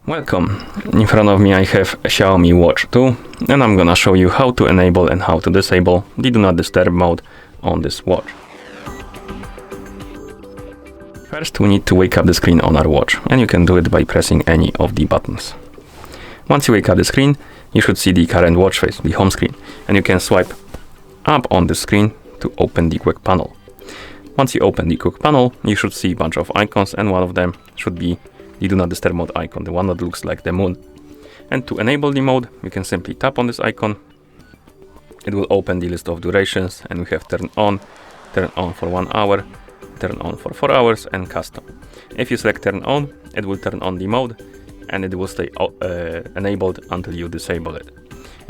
Welcome. In front of me I have a Xiaomi Watch 2 and I'm gonna show you how to enable and how to disable the Do Not Disturb mode on this watch. First we need to wake up the screen on our watch, and you can do it by pressing any of the buttons. Once you wake up the screen, you should see the current watch face, the home screen, and you can swipe up on the screen to open the quick panel. Once you open the quick panel, you should see a bunch of icons, and one of them should be the Do Not Disturb mode icon, the one that looks like the moon. And to enable the mode, you can simply tap on this icon. It will open the list of durations, and we have turn on for 1 hour, turn on for 4 hours, and custom. If you select turn on, it will turn on the mode, and it will stay enabled until you disable it.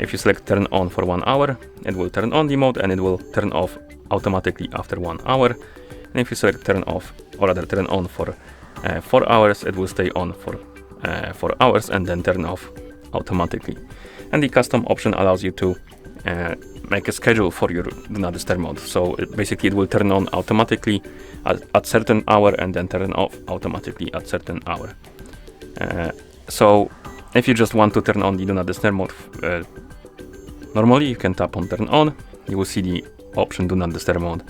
If you select turn on for 1 hour, it will turn on the mode, and it will turn off automatically after 1 hour. And if you select turn off, or rather turn on for 4 hours, it will stay on for 4 hours and then turn off automatically. And the custom option allows you to make a schedule for your Do Not Disturb mode. So basically it will turn on automatically at certain hour and then turn off automatically at certain hour. So if you just want to turn on the Do Not Disturb mode normally, you can tap on turn on. You will see the option Do Not Disturb mode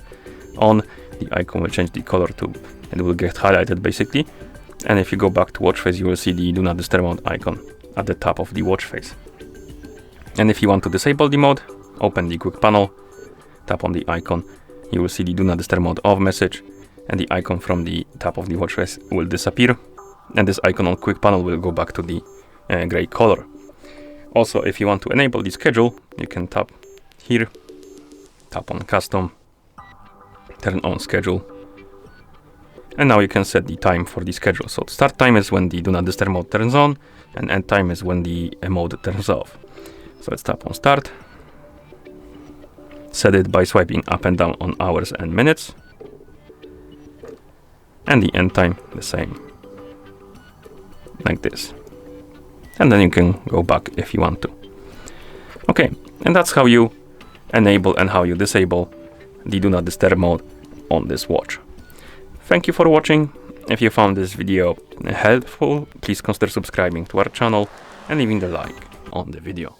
on. The icon will change the color to, it will get highlighted basically. And if you go back to watch face, you will see the Do Not Disturb mode icon at the top of the watch face. And if you want to disable the mode, open the quick panel, tap on the icon, you will see the Do Not Disturb mode off message, and the icon from the top of the watch face will disappear, and this icon on quick panel will go back to the gray color. Also, if you want to enable the schedule, you can tap here, tap on custom, turn on schedule, and now you can set the time for the schedule. So start time is when the Do Not Disturb mode turns on, and end time is when the mode turns off. So let's tap on start, set it by swiping up and down on hours and minutes, and the end time the same, like this. And then you can go back if you want to. Okay, and that's how you enable and how you disable the Do Not Disturb mode on this watch. Thank you for watching. If you found this video helpful, please consider subscribing to our channel and leaving the like on the video.